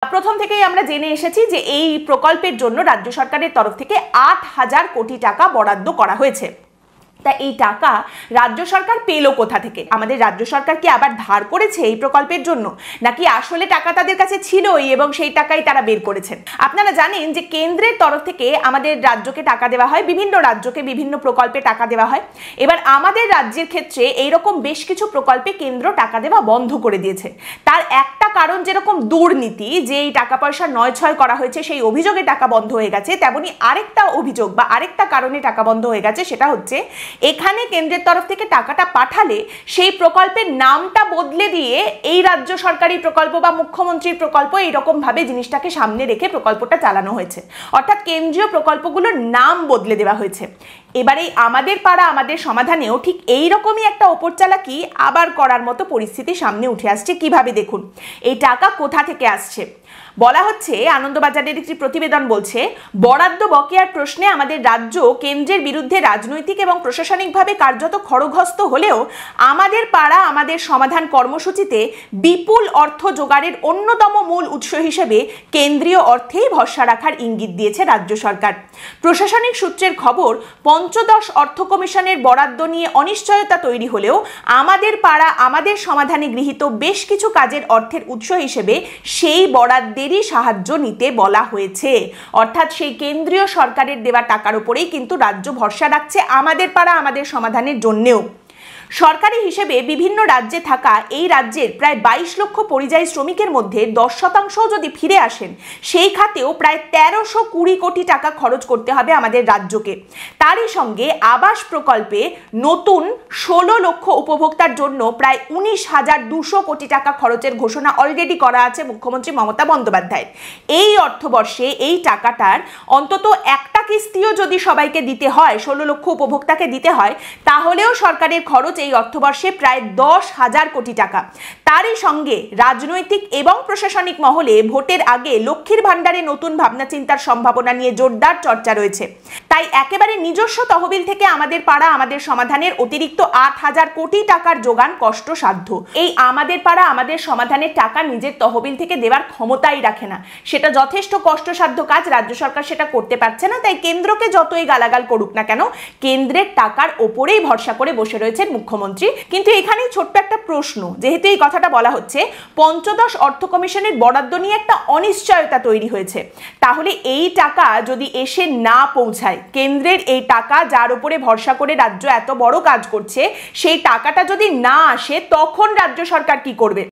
প্রথম থেকেই আমরা জেনে এসেছি যে এই প্রকল্পের জন্য রাজ্য সরকারের তরফ থেকে ৮,০০০ কোটি টাকা বরাদ্দ করা হয়েছে। তা এই টাকা রাজ্য সরকার পেল কোথা থেকে? আমাদের রাজ্য সরকার কি আবার ধার করেছে এই প্রকল্পের জন্য, নাকি আসলে টাকা তাদের কাছে ছিলই এবং সেই টাকাই তারা বের করেছেন? আপনারা জানেন যে কেন্দ্রের তরফ থেকে আমাদের রাজ্যকে টাকা দেওয়া হয়, বিভিন্ন রাজ্যকে বিভিন্ন প্রকল্পে টাকা দেওয়া হয়। এবার আমাদের রাজ্যের ক্ষেত্রে এইরকম বেশ কিছু প্রকল্পে কেন্দ্র টাকা দেওয়া বন্ধ করে দিয়েছে। তার একটা কারণ যেরকম দুর্নীতি, যে এই টাকা পয়সা নয়ছয় করা হয়েছে সেই অভিযোগে টাকা বন্ধ হয়ে গেছে, তেমনি আরেকটা অভিযোগ বা আরেকটা কারণে টাকা বন্ধ হয়ে গেছে, সেটা হচ্ছে এখানে কেন্দ্রের তরফ থেকে টাকাটা পাঠালে সেই প্রকল্পের নামটা বদলে দিয়ে এই রাজ্য সরকারি প্রকল্প বা মুখ্যমন্ত্রীর প্রকল্প এইরকম ভাবে জিনিসটাকে সামনে রেখে প্রকল্পটা চালানো হয়েছে। অর্থাৎ কেন্দ্রীয় প্রকল্পগুলোর নাম বদলে দেওয়া হয়েছে। এবারে আমাদের পাড়া আমাদের সমাধানেও ঠিক এইরকমই একটা ওপর চালাকি আবার করার মতো পরিস্থিতি সামনে উঠে আসছে। কিভাবে দেখুন, এই টাকা কোথা থেকে আসছে বলা হচ্ছে। আনন্দবাজারের একটি প্রতিবেদন বলছে, বরাদ্দ বকেয়ার প্রশ্নে আমাদের রাজ্য কেন্দ্রের বিরুদ্ধে রাজনৈতিক এবং প্রশাসনিকভাবে কার্যত খড়গহস্ত হলেও আমাদের পাড়া আমাদের সমাধান কর্মসূচিতে বিপুল অর্থ জোগাড়ের অন্যতম মূল উৎস হিসেবে কেন্দ্রীয় অর্থেই ভরসা রাখার ইঙ্গিত দিয়েছে রাজ্য সরকার। প্রশাসনিক সূত্রের খবর, পঞ্চদশ অর্থ কমিশনের বরাদ্দ নিয়ে অনিশ্চয়তা তৈরি হলেও আমাদের পাড়া আমাদের সমাধানে গৃহীত বেশ কিছু কাজের অর্থের উৎস হিসেবে সেই বরাদ্দেরই সাহায্য নিতে বলা হয়েছে। অর্থাৎ সেই কেন্দ্রীয় সরকারের দেওয়া টাকার উপরেই কিন্তু রাজ্য ভরসা রাখছে আমাদের পাড়া আমাদের সমাধানের জন্যেও। সরকারি হিসেবে বিভিন্ন রাজ্যে থাকা এই রাজ্যের প্রায় ২২ লক্ষ পরিযায়ী শ্রমিকের মধ্যে ১০% যদি ফিরে আসেন, সেই খাতেও প্রায় ১৩২০ কোটি টাকা খরচ করতে হবে আমাদের রাজ্যকে। তারই সঙ্গে আবাস প্রকল্পে নতুন ১৬ লক্ষ উপভোক্তার জন্য প্রায় ১৯,২০০ কোটি টাকা খরচের ঘোষণা অলরেডি করা আছে মুখ্যমন্ত্রী মমতা বন্দ্যোপাধ্যায়ের। এই অর্থবর্ষে এই টাকাটার অন্তত একটা কিস্তিও যদি সবাইকে দিতে হয়, ১৬ লক্ষ উপভোক্তাকে দিতে হয়, তাহলেও সরকারের খরচ এই অর্থবর্ষে প্রায় ১০,০০০ কোটি টাকা। তারই সঙ্গে রাজনৈতিক এবং প্রশাসনিক মহলে ভোটের আগে লক্ষ্মীর ভাণ্ডারে নতুন ভাবনা চিন্তার সম্ভাবনা নিয়ে জোরদার চর্চা রয়েছে। তাই একেবারে নিজস্ব তহবিল থেকে আমাদের পাড়া আমাদের সমাধানের অতিরিক্ত ৮,০০০ কোটি টাকার যোগান কষ্টসাধ্য। এই আমাদের পাড়া আমাদের সমাধানের টাকা নিজের তহবিল থেকে দেওয়ার ক্ষমতাই রাখে না, সেটা যথেষ্ট কষ্টসাধ্য কাজ। রাজ্য সরকার সেটা করতে পারছে না, তাই কেন্দ্রকে যতই গালাগাল করুক না কেন, কেন্দ্রের টাকার ওপরেই ভরসা করে বসে রয়েছেন মুখ্যমন্ত্রী। কিন্তু এখানেই ছোট্ট একটা প্রশ্ন, যেহেতু এই কথাটা বলা হচ্ছে, পঞ্চদশ অর্থ কমিশনের বরাদ্দ নিয়ে একটা অনিশ্চয়তা তৈরি হয়েছে, তাহলে এই টাকা যদি এসে না পৌঁছায়, কেন্দ্রের এই টাকা যার উপরে ভরসা করে রাজ্য এত বড় কাজ করছে, সেই টাকাটা যদি না আসে, তখন রাজ্য সরকার কি করবে?